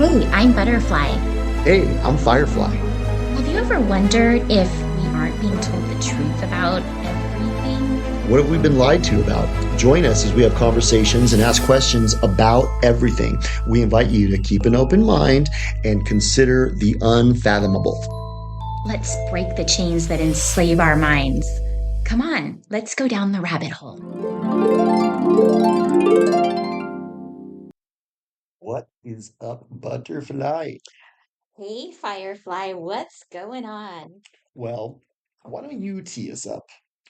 Hey, I'm Butterfly. Hey, I'm Firefly. Have you ever wondered if we aren't being told the truth about everything? What have we been lied to about? Join us as we have conversations and ask questions about everything. We invite you to keep an open mind and consider the unfathomable. Let's break the chains that enslave our minds. Come on, let's go down the rabbit hole. What is up, Butterfly? Hey, Firefly, what's going on? Well, why don't you tee us up?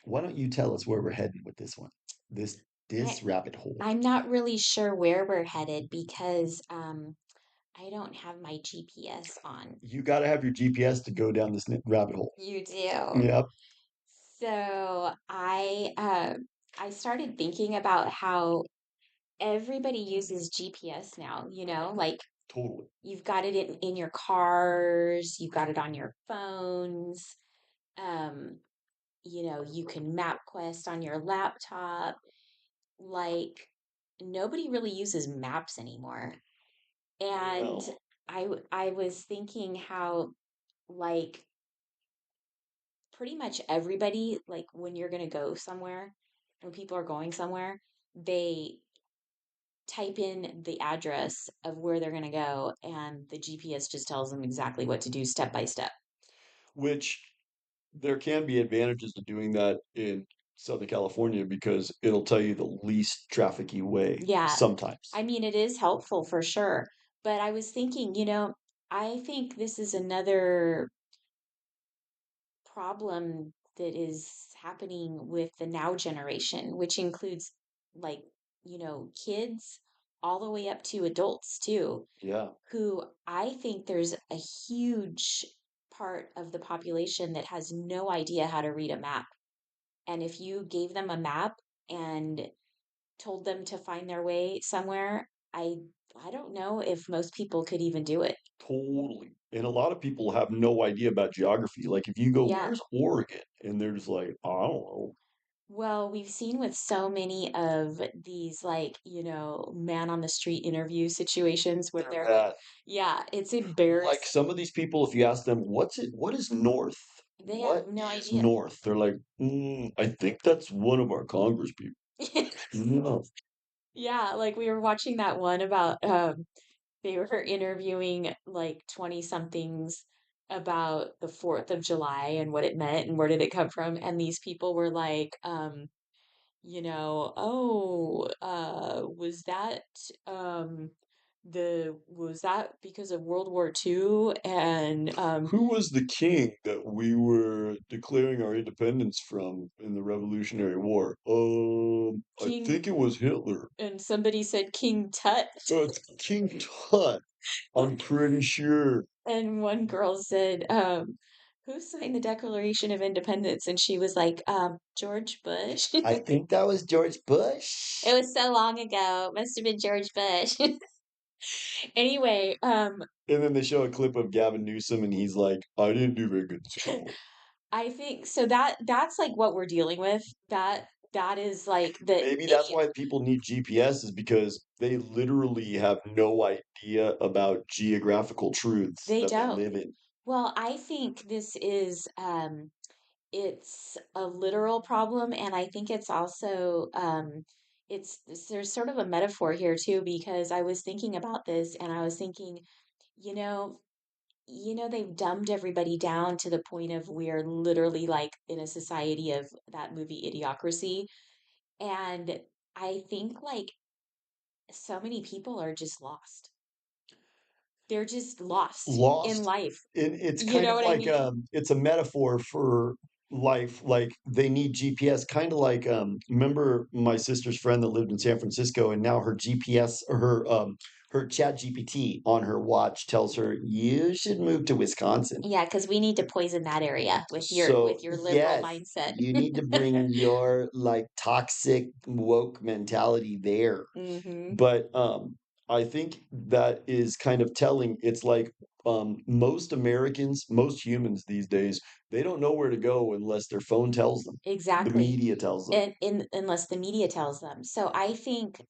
Why don't you tell us where we're heading with this one? This I, this rabbit hole. I'm not really sure where we're headed because I don't have my GPS on. You got to have your GPS to go down this rabbit hole. You do. Yep, So I started thinking about how everybody uses GPS now, like totally. you've got it in your cars, you've got it on your phones. Um, you can map quest on your laptop. Like nobody really uses maps anymore. And No. I was thinking how like pretty much everybody, like when you're going to go somewhere, when people are going somewhere, they type in the address of where they're going to go, and the GPS just tells them exactly what to do step by step. Which there can be advantages to doing that in Southern California because it'll tell you the least trafficy way Yeah, sometimes. I mean, it is helpful for sure. But I was thinking, I think this is another problem that is happening with the now generation, which includes like, kids all the way up to adults too, Yeah, who I think there's a huge part of the population that has no idea how to read a map. And if you gave them a map and told them to find their way somewhere, I don't know if most people could even do it. totally. And a lot of people have no idea about geography. Like if you go, Yeah. where's Oregon? And they're just like, I don't know. Well, we've seen with so many of these, like, man on the street interview situations where They're they're like, bad. yeah, it's Like embarrassing. some of these people, if you ask them, what is north? They What have no is idea. north? They're like, I think that's one of our Congress people. No. Yeah, like we were watching that one about they were interviewing like 20 somethings about the 4th of July and what it meant and where did it come from, and these people were like oh, was that the was that because of World War II and Who was the king that we were declaring our independence from in the Revolutionary War? I King, think it was Hitler. and somebody said King Tut. It's King Tut. I'm pretty sure. And one girl said, who signed the Declaration of Independence? And she was like, George Bush. I It think that was George Bush. was so long ago. It must have been George Bush. Anyway, And then they show a clip of Gavin Newsom, and he's like, I didn't do very good in school. I think so that's like what we're dealing with. That is like the Maybe that's idiot. why people need GPS, is because they literally have no idea about geographical truths They that they don't. live in. Well, I think this is it's a literal problem, and I think it's also there's sort of a metaphor here too, because I was thinking about this and I was thinking, you know, they've dumbed everybody down to the point of we're literally like in a society of that movie Idiocracy. And I think like so many people are just lost. They're just lost in Lost. life. It's You kind know of what I like mean? it's a metaphor for life. Like they need GPS, kind of like remember my sister's friend that lived in San Francisco, and now her GPS or her chat GPT on her watch tells her you should move to Wisconsin. Yeah, because we need to poison that area with your So liberal yes, mindset. you need to bring your like toxic woke mentality there. Hmm. But I think that is kind of telling. It's like most Americans, most humans these days, they don't know where to go unless their phone tells them, the Exactly. media tells them. And unless the media tells them. So I think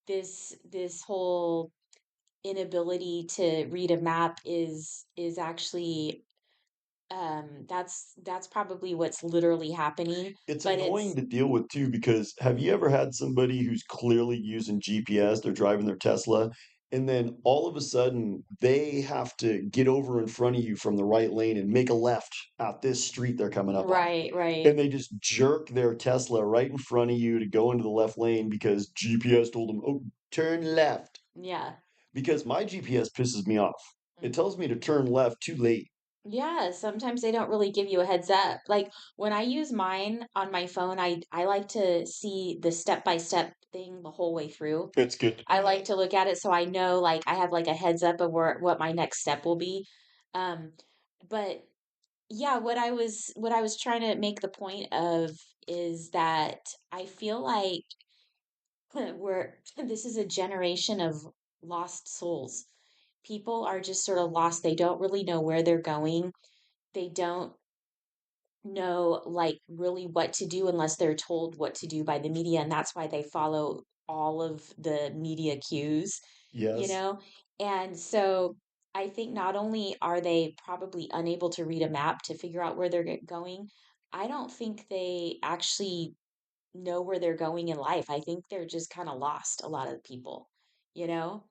this whole inability to read a map is actually that's probably what's literally happening, It's but annoying it's to deal with too because have you ever had somebody who's clearly using GPS, they're driving their Tesla, and then all of a sudden they have to get over in front of you from the right lane and make a left at this street they're coming up on. right, right. And they just jerk their Tesla right in front of you to go into the left lane because GPS told them, oh, turn left. Yeah. Because my GPS pisses me off. It Mhm. tells me to turn left too late. Yeah, sometimes they don't really give you a heads up. Like when I use mine on my phone, I like to see the step-by-step thing the whole way through. It's good to I do that. like to look at it so I know like I have like a heads up of where what my next step will be. Um, but yeah, what I was trying to make the point of is that I feel like we're this is a generation of lost souls. People are just sort of lost. They don't really know where they're going. They don't know like really what to do unless they're told what to do by the media, and that's why they follow all of the media cues, you Yes. know? And so I think not only are they probably unable to read a map to figure out where they're going, I don't think they actually know where they're going in life. I think they're just kind of lost, a lot of people, you know?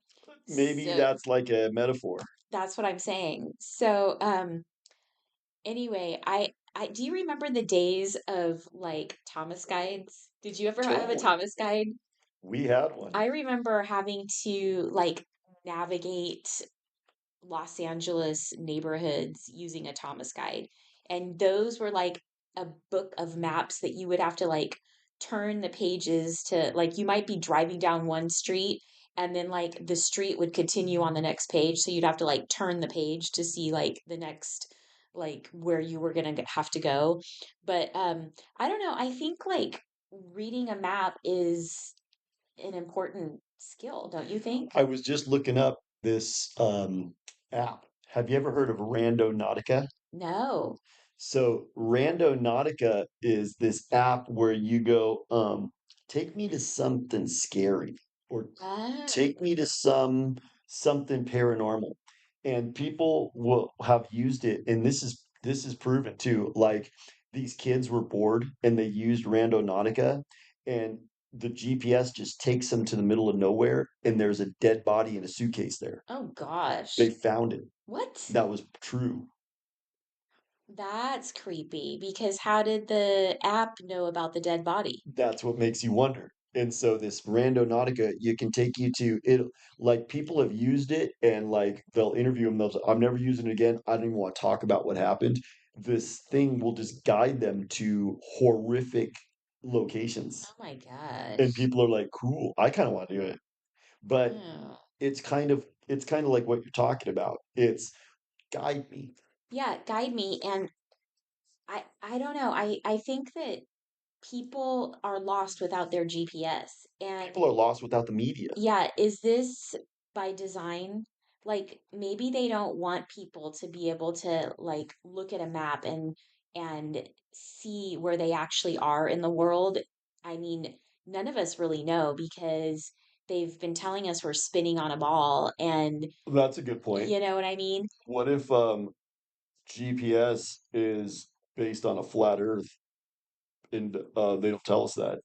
Maybe So that's like a metaphor. that's what I'm saying. So, anyway, I do you remember the days of like Thomas guides? Did you ever have a Totally. Thomas guide? We had one. I remember having to like navigate Los Angeles neighborhoods using a Thomas guide. And those were like a book of maps that you would have to like turn the pages to like you might be driving down one street and then like the street would continue on the next page. So you'd have to like turn the page to see like the next like where you were gonna have to go. But I don't know. I think like reading a map is an important skill, don't you think? I was just looking up this app. Have you ever heard of Randonautica? No. So Randonautica is this app where you go, take me to something scary or Ah. take me to something paranormal. And people will have used it, and this is proven too. Like these kids were bored and they used Randonautica, and the GPS just takes them to the middle of nowhere, and there's a dead body in a suitcase there. Oh They gosh. found it. What? That was true. That's creepy because how did the app know about the dead body? That's what makes you wonder. And so this Randonautica, you can take you to it. Like people have used it, and like they'll interview them. They'll say, "I'm never using it again. I don't even want to talk about what happened." This thing will just guide them to horrific locations, Oh my and gosh. people are like, "Cool, I kind of want to do it." But Oh. it's kind of like what you're talking about. It's guide me. Yeah, guide me. And I don't know. I think that people are lost without their GPS. And People are lost without the media. yeah, is this by design? Like maybe they don't want people to be able to like look at a map and see where they actually are in the world. I mean, none of us really know because they've been telling us we're spinning on a ball and That's a good point. you know what I mean? What if GPS is based on a flat Earth, and they don't tell us that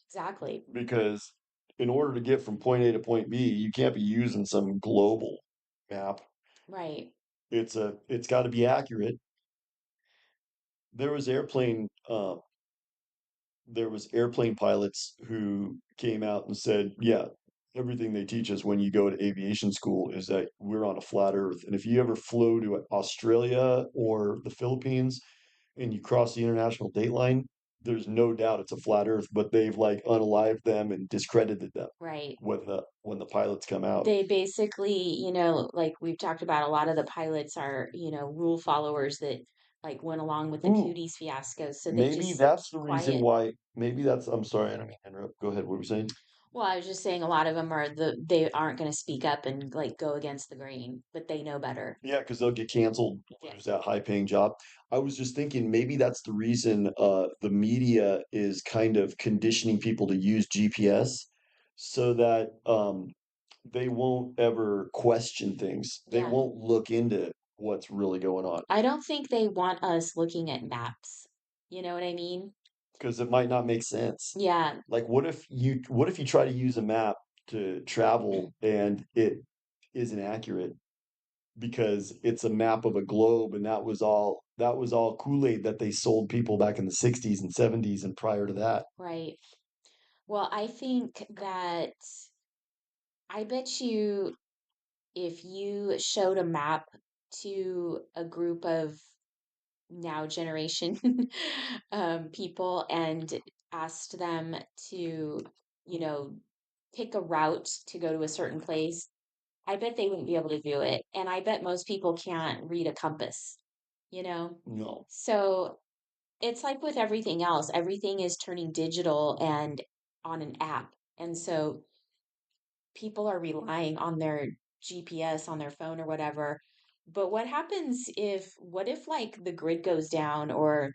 Exactly. because in order to get from point A to point B, you can't be using some global map. Right. It's got to be accurate. There was airplane pilots who came out and said, yeah, everything they teach us when you go to aviation school is that we're on a flat Earth, and if you ever flew to Australia or the Philippines and you cross the international date line, there's no doubt it's a flat Earth, but they've like unalived them and discredited them Right. when the pilots come out. They basically, like we've talked about, a lot of the pilots are, rule followers that like went along with the Ooh, cooties fiasco. So they maybe just that's the reason quiet. why. Maybe that's. I'm sorry, I don't mean to interrupt. Go ahead. What were you saying? Well, I was just saying a lot of them they aren't going to speak up and like go against the grain, but they know better. Yeah, because they'll get canceled, Yeah. lose that high-paying job. I was just thinking maybe that's the reason the media is kind of conditioning people to use GPS so that they won't ever question things. They Yeah. won't look into what's really going on I don't think they want us looking at maps. You know what I mean? because it might not make sense. Yeah. Like, what if you try to use a map to travel and it isn't accurate because it's a map of a globe and that was all Kool-Aid that they sold people back in the 60s and 70s and prior to that. Right. Well, I think that I bet you if you showed a map to a group of now generation people and asked them to, you know, pick a route to go to a certain place, I bet they wouldn't be able to do it. And I bet most people can't read a compass, you know? No. So it's like with everything else, everything is turning digital and on an app. And so people are relying on their GPS on their phone or whatever. But what if like the grid goes down or,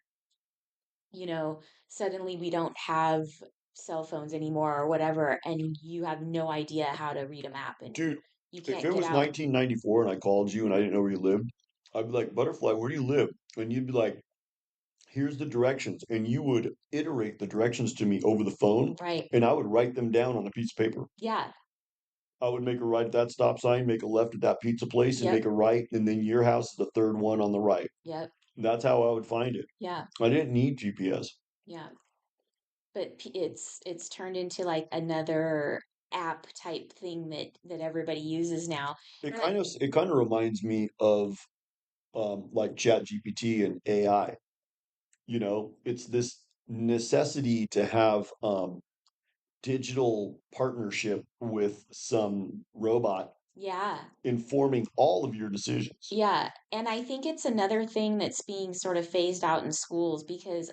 you know, suddenly we don't have cell phones anymore or whatever, and you have no idea how to read a map and Dude, you if can't it get was out. 1994 and I called you and I didn't know where you lived, I'd be like, Butterfly, where do you live? And you'd be like, here's the directions. And you would iterate the directions to me over the phone, Right. and I would write them down on a piece of paper. Yeah. I would make a right at that stop sign, make a left at that pizza place, and make Yep. a right, and then your house is the third one on the right. Yep. That's how I would find it. Yeah. I didn't need GPS. Yeah. But it's turned into like another app type thing that everybody uses now. It And I, kind of it kind of reminds me of like Chat GPT and AI. It's this necessity to have digital partnership with some robot yeah. informing all of your decisions. Yeah, and I think it's another thing that's being sort of phased out in schools because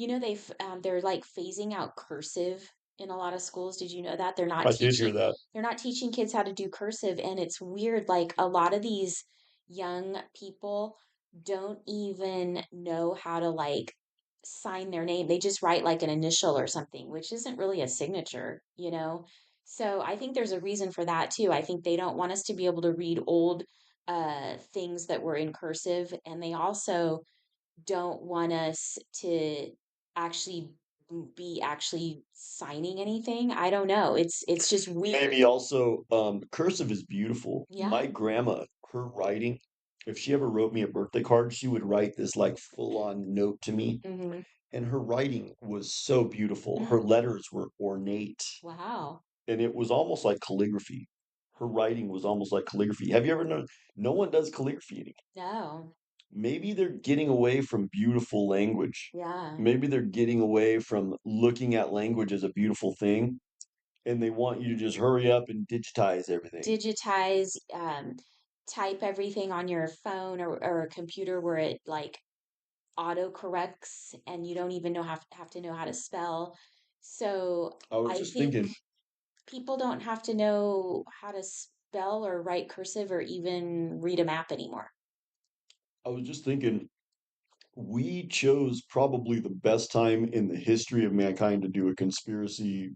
they're like phasing out cursive in a lot of schools. Did you know that? I did hear that. They're not teaching kids how to do cursive, and it's weird. Like a lot of these young people don't even know how to like sign their name. They just write like an initial or something, which isn't really a signature, you know? So I think there's a reason for that too. I think they don't want us to be able to read old things that were in cursive, and they also don't want us to actually be actually signing anything. I don't know. It's just weird. Maybe also cursive is beautiful. Yeah. My grandma, her writing, if she ever wrote me a birthday card, she would write this like full-on note to me. Hmm. And her writing was so beautiful. Her letters were ornate, Wow. and it was almost like calligraphy. Her writing was almost like calligraphy. Have you ever noticed? No one does calligraphy anymore. No. Maybe they're getting away from beautiful language. Yeah. Maybe they're getting away from looking at language as a beautiful thing, and they want you to just hurry up and digitize everything. Digitize, type everything on your phone or a computer where it like auto corrects and you don't even have to know how to spell. So I was I just think thinking, people don't have to know how to spell or write cursive or even read a map anymore. I was just thinking, we chose probably the best time in the history of mankind to do a conspiracy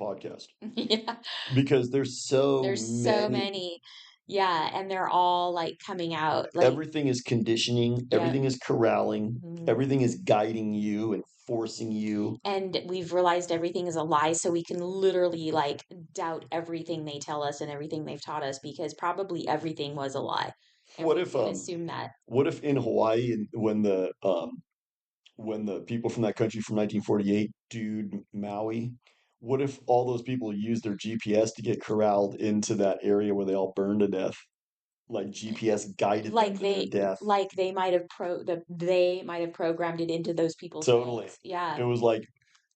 podcast Yeah. because there's so There's so many. many. Yeah, and they're all like coming out like, Everything is conditioning, yeah. everything is corralling, Mhm. everything is guiding you and forcing you. And we've realized everything is a lie, so we can literally like doubt everything they tell us and everything they've taught us because probably everything was a lie. And What we if can assume that. what if in Hawaii and when the people from that country from 1948 dude Maui, what if all those people used their GPS to get corralled into that area where they all burned to death? Like GPS guided them Like to their death. they might have programmed it into those people's Totally. heads. Yeah. It was like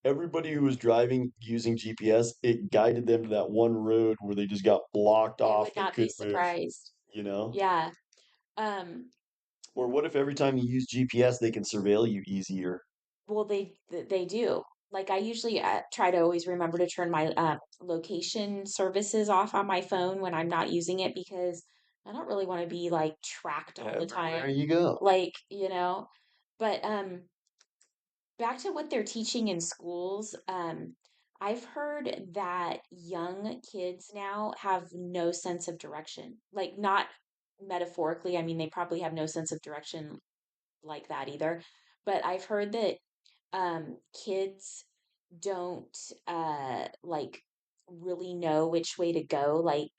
everybody who was driving using GPS, it guided them to that one road where they just got blocked I off. would They not be couldn't move, surprised. you know? Yeah. Um, Or what if every time you use GPS, they can surveil you easier? well, they do. Like I usually try to always remember to turn my location services off on my phone when I'm not using it because I don't really want to be like tracked all the Everywhere time. you go. Like, but back to what they're teaching in schools. I've heard that young kids now have no sense of direction. Like, not metaphorically, I mean, they probably have no sense of direction like that either. But I've heard that kids don't like really know which way to go. Like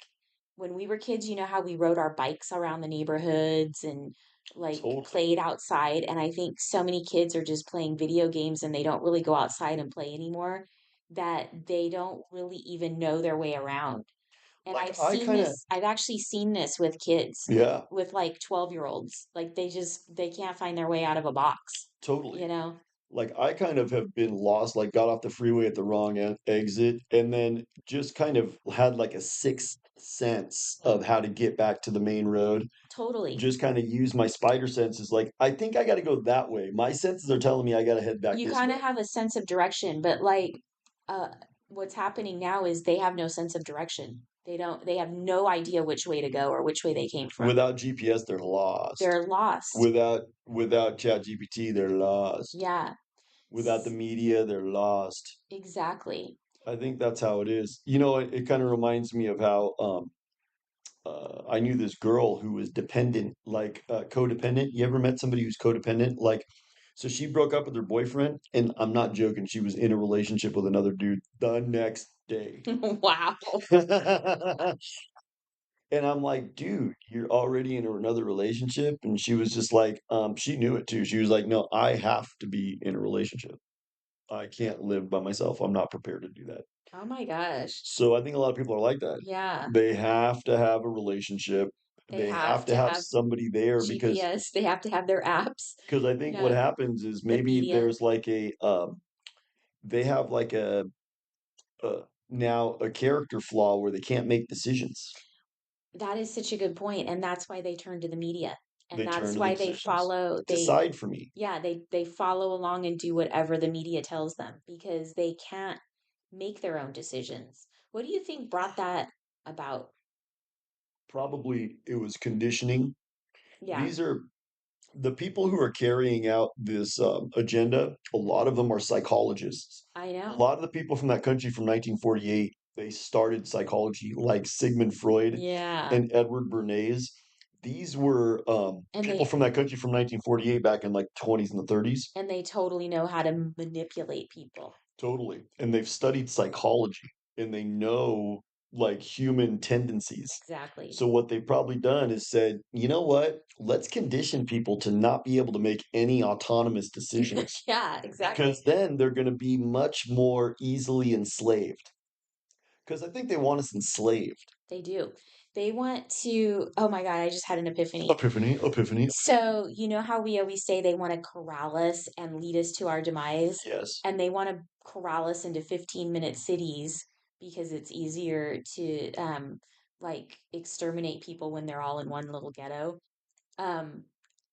when we were kids, you know how we rode our bikes around the neighborhoods and like Totally. played outside. And I think so many kids are just playing video games and they don't really go outside and play anymore, that they don't really even know their way around. And Like I kind of, I've actually seen this with kids, yeah, with like 12-year-olds. Like they can't find their way out of a box, totally. you know? Like I kind of have been lost, like got off the freeway at the wrong exit, and then just kind of had like a sixth sense of how to get back to the main road. Totally. Just kind of use my spider senses. Like I think I got to go that way. My senses are telling me I got to head back You this kind way of have a sense of direction, but like uh what's happening now is they have no sense of direction. They have no idea which way to go or which way they came from. without GPS. They're lost. They're lost. Without ChatGPT, they're lost. Yeah. Without the media, they're lost. Exactly. I think that's how it is. It kind of reminds me of how I knew this girl who was dependent, like codependent. You ever met somebody who's codependent? Like, so she broke up with her boyfriend, and I'm not joking. She was in a relationship with another dude the next day. Wow. And I'm like, dude, you're already in another relationship. And she was just like, she knew it too. She was like, no, I have to be in a relationship. I can't live by myself. I'm not prepared to do that. Oh my gosh. So I think a lot of people are like that. Yeah. They have to have a relationship. They They have have to to have have somebody there GPS. They have to have their apps. because I think what Yeah. happens is The maybe media. there's like they have like a now a character flaw where they can't make decisions. That is such a good point, and that's why they turn to the media. And They turn that's to the why they decisions. follow Decide for me. yeah, they follow along and do whatever the media tells them because they can't make their own decisions. What do you think brought that about? Probably it was conditioning. Yeah, These are the people who are carrying out this agenda. A lot of them are psychologists. I A know. lot of the people from that country from 1948, they started psychology, like Sigmund Freud Yeah. and Edward Bernays. These were And people from that country from 1948 back in like 20s and the 30s. they totally know how to manipulate people. Totally. And they've studied psychology and they know like human tendencies. Exactly. So what they've probably done is said, you know what? Let's condition people to not be able to make any autonomous decisions Yeah, exactly. because then they're going to be much more easily enslaved. Because I think they want us enslaved. They do. They want to, oh my God, I just had an epiphany. Epiphany, epiphany. So, you know how we always say they want to corral us and lead us to our demise? Yes. And they want to corral us into 15-minute cities because it's easier to like exterminate people when they're all in one little ghetto. Um,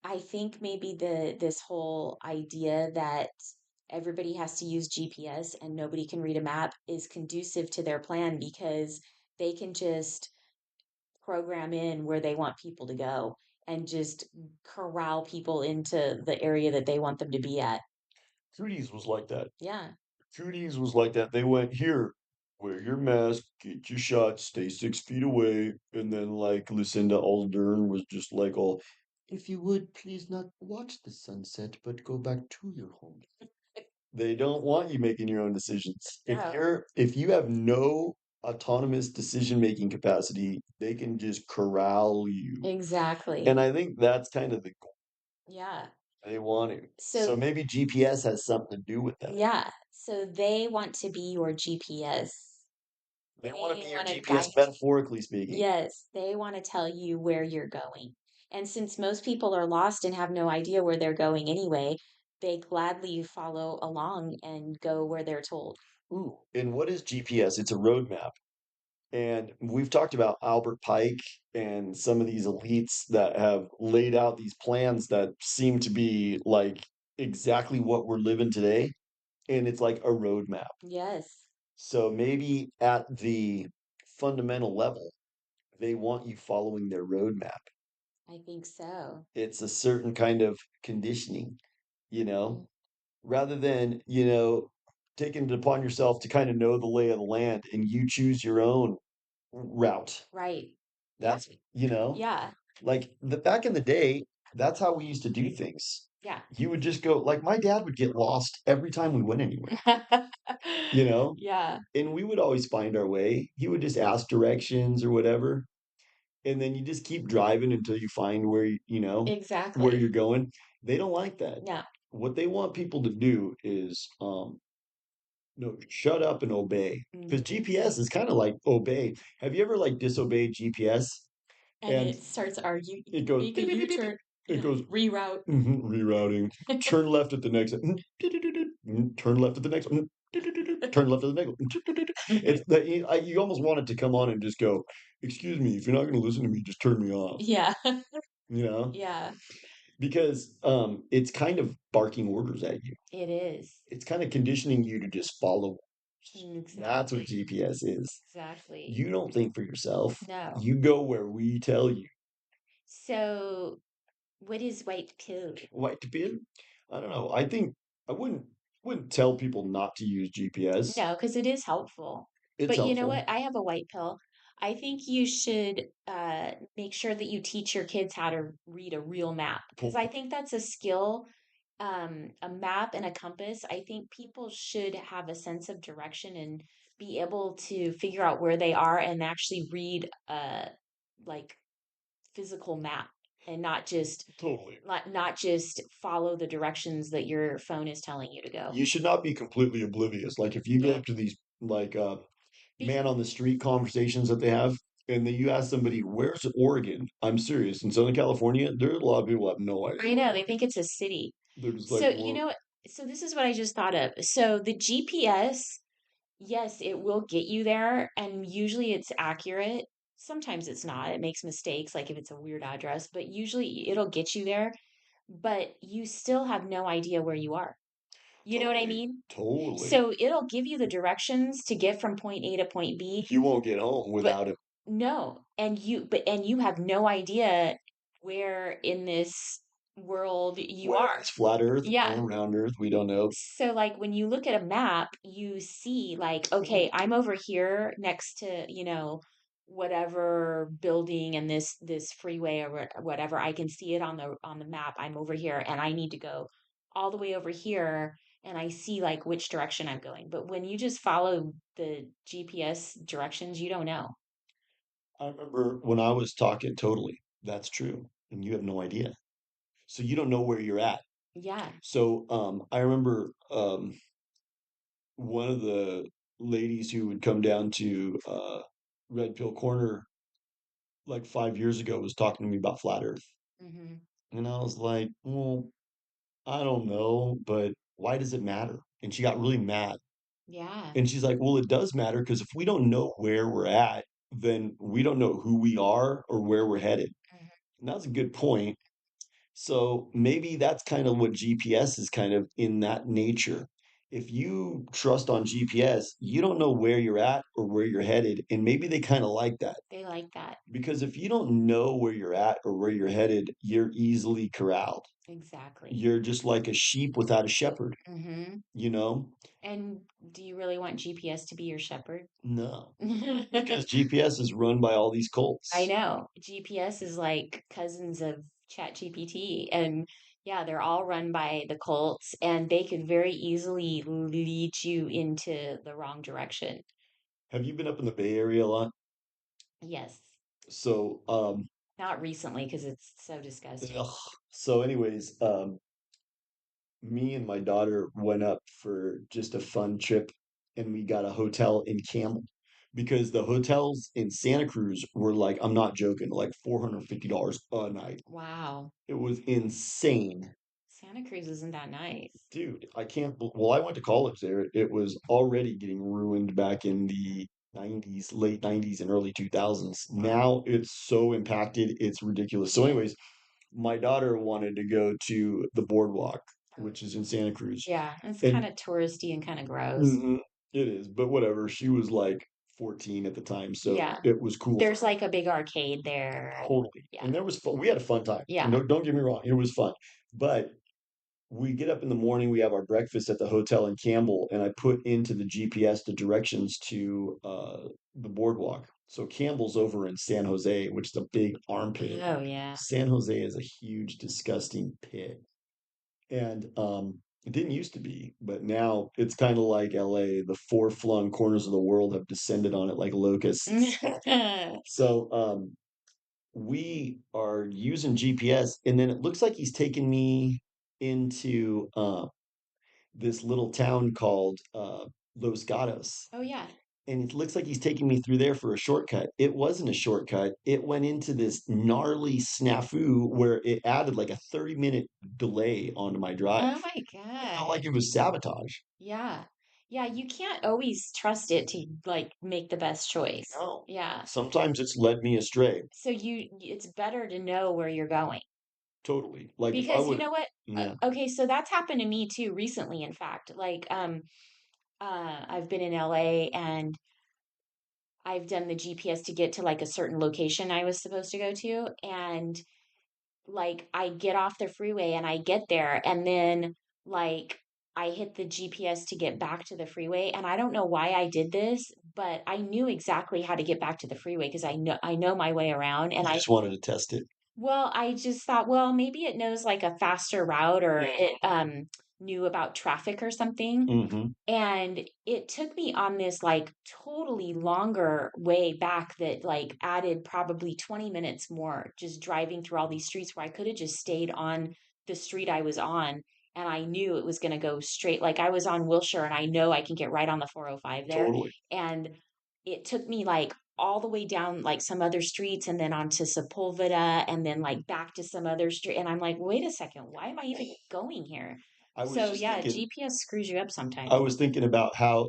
I think maybe this whole idea that everybody has to use GPS and nobody can read a map is conducive to their plan because they can just program in where they want people to go and just corral people into the area that they want them to be at. Cooties was like that. Yeah. Cooties was like that. They went here, wear your mask, get your shot, stay 6 feet away, and then like Lucinda Aldern was just like all, if you would please not watch the sunset, but go back to your home. They don't want you making your own decisions. No, If you have no autonomous decision making capacity, they can just corral you. exactly. And I think that's kind of the goal Yeah. they want to. So So, maybe GPS has something to do with that. yeah. So they want to be your GPS. They want to They be your want to GPS guide. metaphorically speaking. Yes, they want to tell you where you're going. And since most people are lost and have no idea where they're going anyway, they gladly follow along and go where they're told. Ooh, and what is GPS? It's a roadmap. And we've talked about Albert Pike and some of these elites that have laid out these plans that seem to be like exactly what we're living today. And it's like a roadmap. Yes, So maybe at the fundamental level, they want you following their roadmap. I think so. It's a certain kind of conditioning, you Mm, know, rather than, taken it upon yourself to kind of know the lay of the land and you choose your own route. Right. Yeah. That's, you know, Yeah. like the back in the day, that's how we used to do things. Yeah. You would just go, like my dad would get lost every time we went anywhere, you know, Yeah. and we would always find our way. He would just ask directions or whatever, and then you just keep driving until you find where you know where Exactly. you're going. They don't like that. No. What they want people to do is no, shut up and obey. Because Mhm. GPS is kind of like obey. Have you ever like disobeyed GPS And and it starts arguing, it goes make a beep, beep, beep, beep, beep. U-turn, It goes reroute. rerouting. Turn left at the next. Turn left at the next one. Turn left at the next one. It's that you almost want it to come on and just go, excuse me, if you're not going to listen to me, just turn me off. Yeah. You know, Yeah. because it's kind of barking orders at you. It is. It's kind of conditioning you to just follow. That's what Exactly. GPS is. Exactly. You don't think for yourself. No. You go where we tell you. So, what is white pill? White pill? I don't know. I think I wouldn't tell people not to use GPS. No, because it is helpful. It's But you know helpful. what? I have a white pill. I think you should make sure that you teach your kids how to read a real map because I Totally. think that's a skill, a map and a compass. I think people should have a sense of direction and be able to figure out where they are and actually read like physical map and Totally. not just follow the directions that your phone is telling you to go. You should not be completely oblivious. Like if you go Yeah. up to these like Be- man on the street conversations that they have, and then you ask somebody, "Where's Oregon?" I'm serious. In Southern California, there's a lot of people who have no I idea. know, they think it's a city. They're just like, So, you "Well, know what? So this is what I just thought of. So the GPS, yes, it will get you there, and usually it's accurate. Sometimes it's not. It makes mistakes, like if it's a weird address, but usually it'll get you there, but you still have no idea where you are. You know what I totally, mean? totally." So it'll give you the directions to get from point A to point B, You won't get home but without it. no, and you have no idea where in this world you Where are. it's flat Earth Yeah. or round Earth, we don't know. So like when you look at a map, you see like, okay, I'm over here next to, whatever building and this freeway or whatever. I can see it on the map. I'm over here and I need to go all the way over here and I see like which direction I'm going. But when you just follow the GPS directions, you don't know. I remember when I was talking, totally, that's true, and you have no idea. So you don't know where you're at. Yeah. So I remember one of the ladies who would come down to Red Pill Corner like 5 years ago was talking to me about flat Earth. Hmm. And I was like, well, I don't know, but why does it matter? And she got really mad. Yeah. And she's like, well, it does matter because if we don't know where we're at, then we don't know who we are or where we're headed. Hmm. And that's a good point. So maybe that's kind of what GPS is kind of in that nature. If you trust on GPS, you don't know where you're at or where you're headed. And maybe they kind of like that. They like that. Because if you don't know where you're at or where you're headed, you're easily corralled. Exactly. You're just like a sheep without a shepherd, Hmm. you know? And do you really want GPS to be your shepherd? No, because I GPS is run by all these cults. know. GPS is like cousins of ChatGPT. And yeah, they're all run by the cults, and they could very easily lead you into the wrong direction. Have you been up in the Bay Area a lot? Yes. So, Not recently because it's so disgusting. ugh. So anyways, me and my daughter went up for just a fun trip and we got a hotel in Camel because the hotels in Santa Cruz were like, I'm not joking, like $450 a night. Wow. It was insane. Santa Cruz isn't that nice. Dude, well, I went to college there. It was already getting ruined back in the 90s, late 90s and early 2000s. Wow. Now it's so impacted, it's ridiculous. So, anyways, my daughter wanted to go to the boardwalk, Oh, which is in Santa Cruz. yeah. It's kind And of touristy and kind of gross. mhm, it is, but whatever. She was like 14 at the time, so Yeah. it was cool for There's her. like a big arcade there. Totally. Yeah. And there was fun. We had a fun time. Yeah. No, don't get me wrong, it was fun. But we get up in the morning, we have our breakfast at the hotel in Campbell, and I put into the GPS the directions to the boardwalk. So Campbell's over in San Jose, which is a big armpit. Oh yeah. San Jose is a huge, disgusting pit. And it didn't used to be, but now it's kind of like LA. The four flung corners of the world have descended on it like locusts. So we are using GPS, and then it looks like he's taking me into this little town called Los Gatos. Oh yeah. And it looks like he's taking me through there for a shortcut. It wasn't a shortcut. It went into this gnarly snafu where it added like a 30-minute delay onto my drive. Oh my It felt like God. it was sabotage. Yeah. Yeah, you can't always trust it to like make the best choice. No. Yeah. Sometimes it's led me astray. So it's better to know where you're going. Totally. Like if I Because you would, know what? yeah. Okay, so that's happened to me too recently, in fact. I've been in LA and I've done the GPS to get to like a certain location I was supposed to go to, and like I get off the freeway and I get there and then like I hit the GPS to get back to the freeway and I don't know why I did this, but I knew exactly how to get back to the freeway because I know my way around and You I just wanted to test it. well, I just thought, well, maybe it knows like a faster route or it Mm-hmm. knew about traffic or something. Mm-hmm. And it took me on this like totally longer way back that like added probably 20 minutes more just driving through all these streets where I could have just stayed on the street I was on and I knew it was going to go straight. Like I was on Wilshire and I know I can get right on the 405 there. Totally. And it took me like all the way down like some other streets and then onto Sepulveda and then like back to some other street. And I'm like, wait a second, why am I even going here? I was So just yeah, thinking, GPS screws you up I sometimes. was thinking about how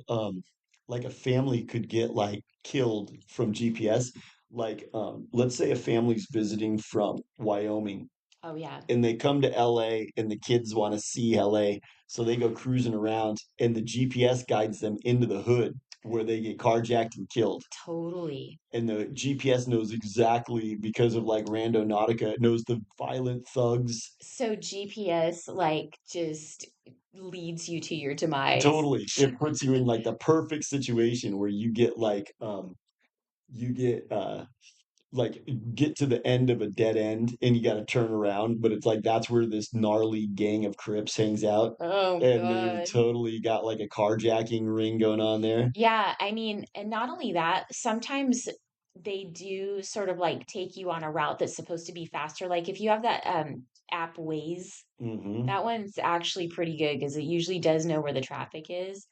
like a family could get like killed from GPS. Like let's say a family's visiting from Wyoming Oh yeah, and they come to LA and the kids want to see LA. So they go cruising around and the GPS guides them into the hood where they get carjacked and killed. totally. And the GPS knows exactly because of like Rando Nautica, it knows the violent thugs. So GPS like just leads you to your demise. Totally. It puts you in like the perfect situation where you get to the end of a dead end and you got to turn around, but it's like that's where this gnarly gang of Crips hangs out. Oh And they've God. totally got like a carjacking ring going on there. Yeah, I mean, and not only that, sometimes they do sort of like take you on a route that's supposed to be faster. Like if you have that app Waze, Hmm. that one's actually pretty good because it usually does know where the traffic is.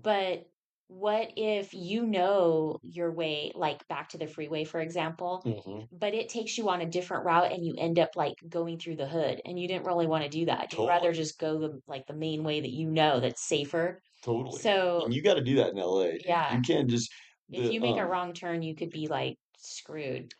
But what if you know your way, like back to the freeway, for example, Hmm. but it takes you on a different route and you end up like going through the hood and you didn't really want to do that. You'd rather Totally. just go the main way that you know that's safer. Totally. So, And you got to do that in LA, dude. yeah, You can't just if the you make a wrong turn, you could be like screwed.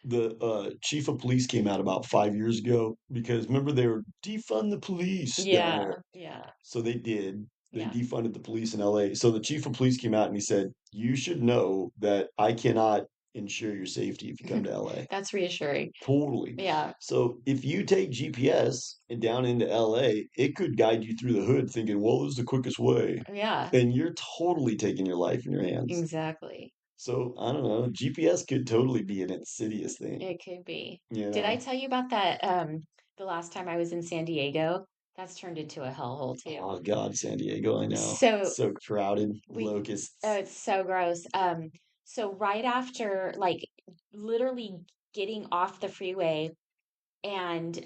chief of police came out about 5 years ago because remember they were defund the police down Yeah, there. yeah, So they did. They yeah. defunded the police in LA. So the chief of police came out and he said, "You should know that I cannot ensure your safety if you come to LA." That's reassuring. Totally. Yeah, So if you take GPS and down into LA, it could guide you through the hood thinking, well, this is the quickest way. yeah, And you're totally taking your life in your hands. exactly. So I don't know. GPS could totally be an insidious thing, It could be. you Did I know? tell you about that the last time I was in San Diego? That's turned into a hellhole too. Oh God, San Diego, I know. So So crowded, we oh, locusts. it's so gross. So right after like literally getting off the freeway and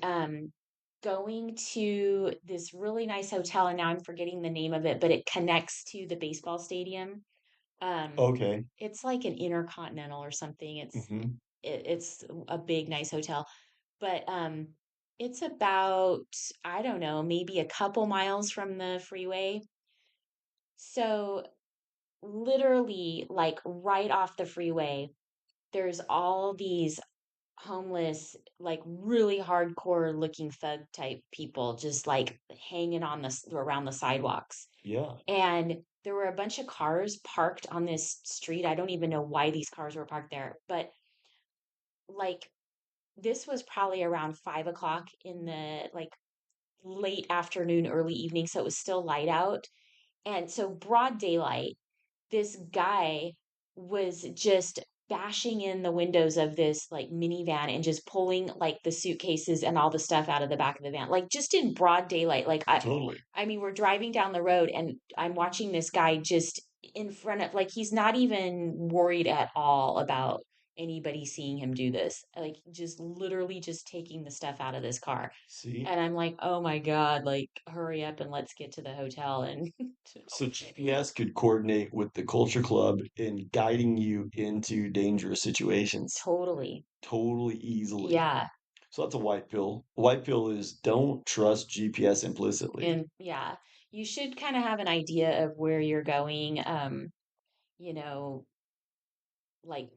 going to this really nice hotel, and now I'm forgetting the name of it, but it connects to the baseball stadium. Um, Okay. it's like an Intercontinental or something. Hmm. It's a big, nice hotel, but it's about, I don't know, maybe a couple miles from the freeway. So literally, like right off the freeway, there's all these homeless, like really hardcore looking thug type people just like hanging on around the sidewalks. Yeah. And there were a bunch of cars parked on this street. I don't even know why these cars were parked there, but like this was probably around 5 o'clock in the like late afternoon, early evening, so it was still light out. And so broad daylight, this guy was just bashing in the windows of this like minivan and just pulling like the suitcases and all the stuff out of the back of the van, like just in broad daylight. Totally. I mean, we're driving down the road and I'm watching this guy just in front of, like, he's not even worried at all about anybody seeing him do this. Like, just literally just taking the stuff out of this car. See? And I'm like, oh my God, like, hurry up and let's get to the hotel. And So GPS could coordinate with the culture club in guiding you into dangerous situations totally. totally easily. Yeah. So that's a white pill. A white pill is don't trust GPS implicitly. And yeah, you should kind of have an idea of where you're going. You know, like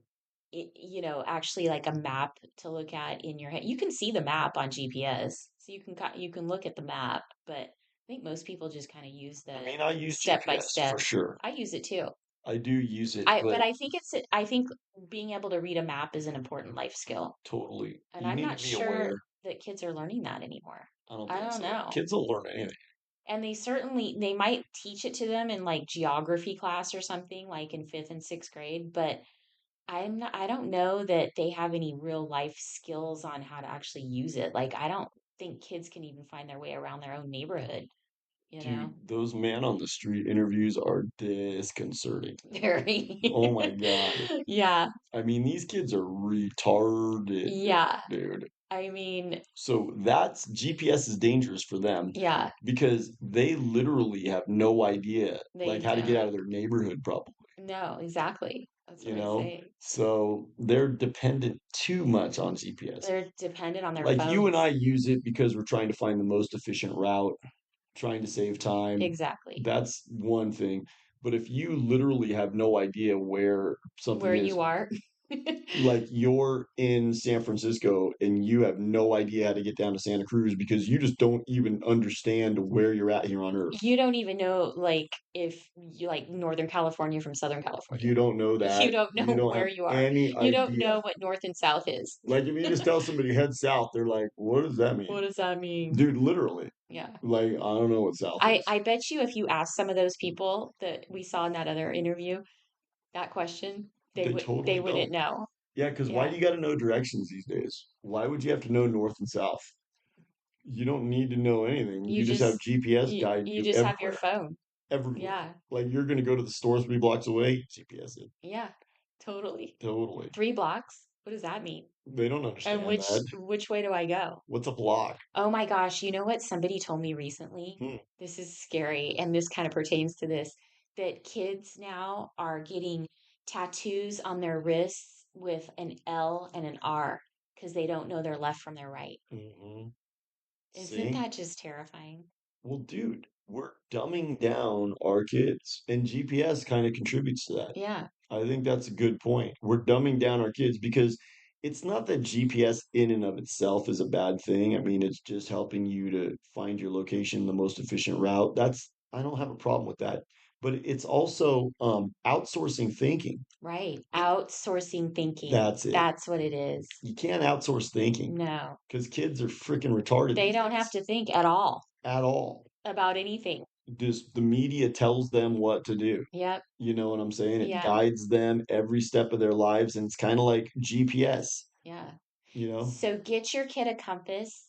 actually like a map to look at in your head. You can see the map on GPS, so you can look at the map. But I think most people just kind of use I the mean, I use step by GPS step. for sure. I use it too. I do use it, I but but I think being able to read a map is an important life skill, totally, and you I'm need to not be sure aware. that kids are learning that anymore. I don't I think don't so. know. Kids will learn anything. And they might teach it to them in like geography class or something like in 5th and 6th grade, but I don't know that they have any real life skills on how to actually use it. Like, I don't think kids can even find their way around their own neighborhood, you know? Dude, those man on the street interviews are disconcerting. Very. Oh my God. Yeah. I mean, these kids are retarded, Yeah. dude. I mean, So that's GPS is dangerous for them yeah, because they literally have no idea they like how to get don't. out of their neighborhood probably, No, exactly. That's you what I know? say. So they're dependent too much on GPS. They're dependent on their Like you and phones. I use it because we're trying to find the most efficient route, trying to save time. Exactly. That's one thing. But if you literally have no idea where Where something is, you are. like you're in San Francisco and you have no idea how to get down to Santa Cruz because you just don't even understand where you're at here on Earth. You don't even know, like, if you like Northern California from Southern California. You don't know You that. don't You know don't where have you are. any You don't idea. know what north and south is. Like if you just tell somebody head south, they're like, "What does that What mean?" does that mean? Dude, literally. Yeah. Like, I don't know what south is. I bet you if you asked some of those people that we saw in that other interview that question, They they totally wouldn't don't. know. Yeah, because why Yeah. do you got to know directions these days? Why would you have to know north and south? You don't need to know anything. You You just have just GPS guiding you you just have your everywhere, phone. everywhere. Yeah. Like you're gonna go to the store 3 blocks away, GPS it. Yeah. Totally. Totally. 3 blocks? What does that mean? They don't And understand that. which way do I go? What's a block? Oh my gosh, you know what somebody told me recently? Hmm. This is scary, and this kind of pertains to this, that kids now are getting tattoos on their wrists with an L and an R because they don't know their left from their right. Hmm. Isn't See? that just terrifying? Well, dude, we're dumbing down our kids, and GPS kind of contributes to that. Yeah, I think that's a good point. We're dumbing down our kids because it's not that GPS in and of itself is a bad thing. I mean, it's just helping you to find your location, the most efficient route. I don't have a problem with that. But it's also outsourcing thinking. right. It, Outsourcing thinking. that's it. That's what it is. You can't outsource thinking No, because kids are freaking retarded they these don't have days to think at all at all. about anything. Just the media tells them what to do. Yep. You know what I'm saying? It Yeah. guides them every step of their lives, and it's kind of like GPS, Yeah. you know? So get your kid a compass,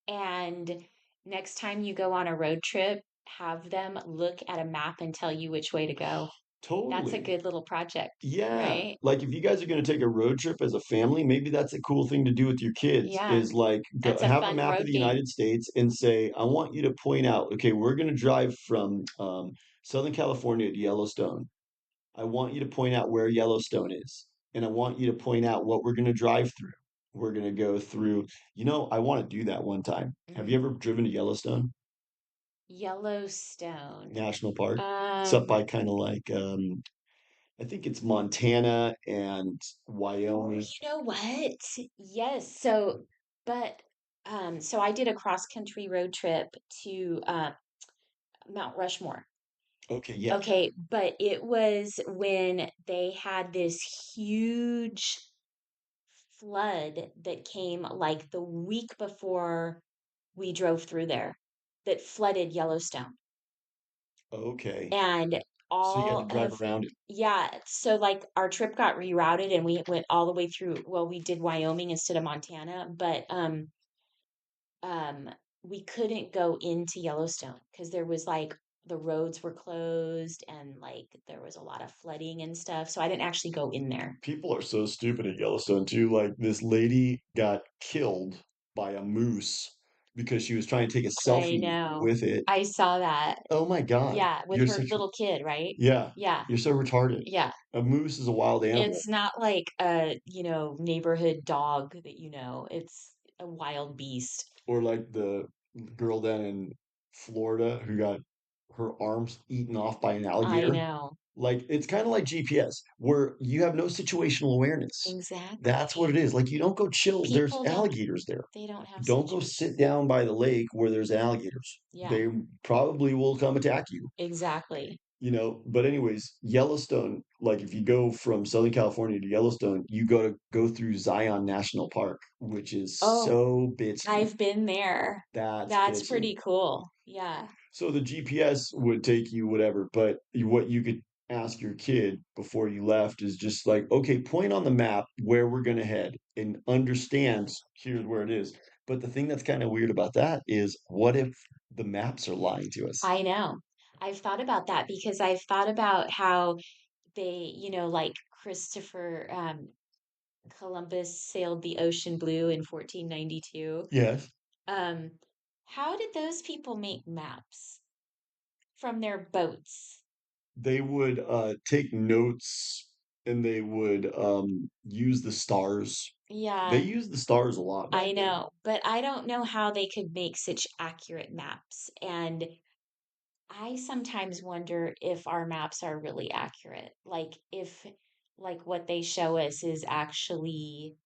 and next time you go on a road trip, have them look at a map and tell you which way to go. That's a Totally. good little project, Yeah. right? Like if you guys are going to take a road trip as a family, maybe that's a cool thing to do with your kids Yeah, is like go that's a have a fun map of road the game. United States and say, I want you to point out, okay, we're going to drive from Southern California to Yellowstone. I want you to point out where Yellowstone is. And I want you to point out what we're going to drive through. We're going to go through, I want to do that one time. Have you Hmm. ever driven to Yellowstone Yellowstone. National Park? It's up Um, by kind of like, I think it's Montana and Wyoming. you know what? Yes. But so I did a cross country road trip to Mount Rushmore. Okay, yeah. Okay, but it was when they had this huge flood that came like the week before we drove through there. that flooded Yellowstone. Okay. And So you had to all drive of around it. yeah, so like our trip got rerouted and we went all the way through, well, we did Wyoming instead of Montana, but um we couldn't go into Yellowstone because there was like the roads were closed and like there was a lot of flooding and stuff. So I didn't actually go in there. People are so stupid at Yellowstone too. Like this lady got killed by a moose because she was trying to take a I selfie know. with it. I saw that. Oh my God. Yeah, with You're her such little kid, right? yeah, Yeah. you're so retarded. Yeah. A moose is a wild animal. It's not like a, neighborhood dog that it's a wild beast. Or like the girl down in Florida who got her arms eaten off by an I alligator. know. Like it's kind of like GPS, where you have no situational awareness. That's what it Exactly. is. Like you don't go chill. There's People don't alligators there. they don't have Don't go situation. sit down by the lake where there's alligators. Yeah, They probably will come attack you, exactly. but anyways, Yellowstone, like if you go from Southern California to Yellowstone, you go through Zion National Park, which is Oh, so bitchy. I've been there. That's That's bitchy. pretty cool. Yeah. So the GPS would take you whatever, but what you could ask your kid before you left is just like, okay, point on the map where we're going to head and understand here's where it is. But the thing that's kind of weird about that is what if the maps are lying to us? I know. I've thought about that because I've thought about how like Christopher Columbus sailed the ocean blue in 1492. Yes. Um, how did those people make maps from their boats? They would take notes and they would use the stars. They Yeah, used the stars a lot back I then. know, but I don't know how they could make such accurate maps. And I sometimes wonder if our maps are really accurate. Like if like what they show us is actually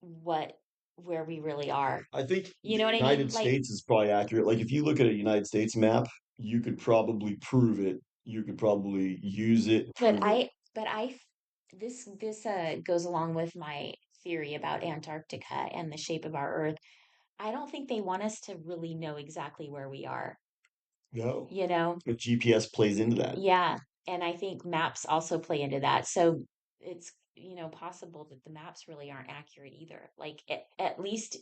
what where we really are. I think You the know what I mean? United Like, States is probably accurate. Like if you look at a United States map, you could probably prove it. You could probably use it, but prove it. I this goes along with my theory about Antarctica and the shape of our Earth. I don't think they want us to really know exactly where we are, No. you know? But GPS plays into that. Yeah, and I think maps also play into that. So it's, possible that the maps really aren't accurate either. Like at least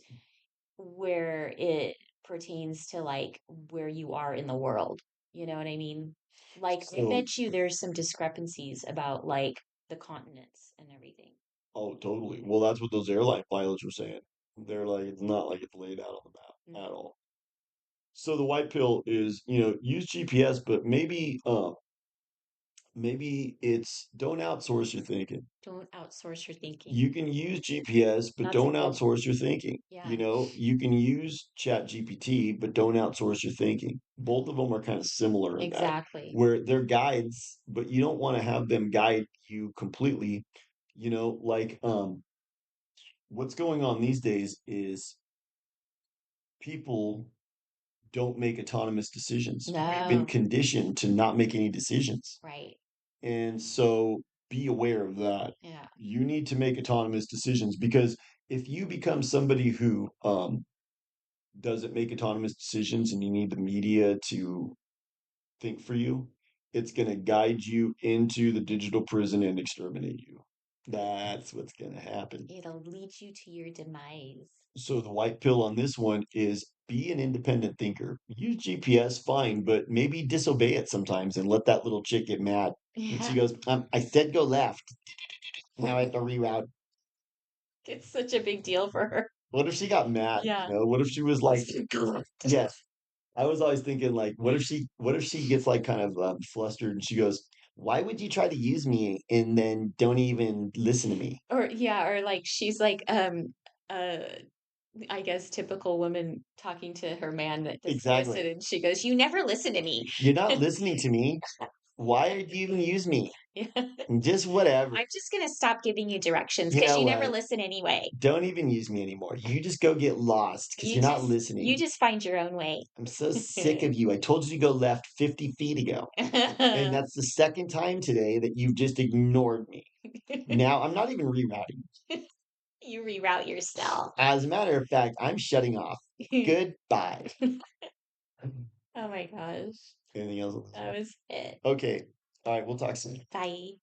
where it pertains to like where you are in the world. You know what I mean? Like I So, bet you there's some discrepancies about like the continents and everything. oh, totally. Well, that's what those airline pilots were saying. They're like, it's not like it's laid out on the map at Hmm. all. So the white pill is, use GPS, but maybe it's don't outsource your thinking. Don't outsource your thinking. You can use GPS, but That's a don't good, outsource your thinking. yeah, You can use Chat GPT, but don't outsource your thinking. Both of them are kind of similar in that, exactly. where they're guides, but you don't want to have them guide you completely. Like what's going on these days is people don't make autonomous decisions. We've been No, conditioned to not make any decisions. right. And so be aware of that. Yeah. You need to make autonomous decisions because if you become somebody who doesn't make autonomous decisions and you need the media to think for you, it's going to guide you into the digital prison and exterminate you. That's what's going to happen. It'll lead you to your demise. So the white pill on this one is be an independent thinker. Use GPS, fine, but maybe disobey it sometimes and let that little chick get mad. And she Yeah. goes, I said go left. Now I have to reroute. It's such a big deal for her. What if she got mad? Yeah. What if she was like, yes. I was always thinking like, what if she gets like kind of flustered and she goes, why would you try to use me and then don't even listen to me? Or yeah, or like she's like uh I guess typical woman talking to her man that doesn't listen Exactly. and she goes, "You never listen to me." You're not listening to me. Why did you even use me? Yeah. Just whatever. I'm just gonna stop giving you directions You because know you never what? listen anyway. Don't even use me anymore. You just go get lost because You you're not just you listening. just find your own way. I'm so sick of you. I told you to go left 50 feet ago. And that's the second time today that you've just ignored me. Now I'm not even rerouting. You reroute yourself. As a matter of fact, I'm shutting off. Goodbye. Oh my gosh. Anything else on this one? That was it. Okay. All right, we'll talk soon. Bye.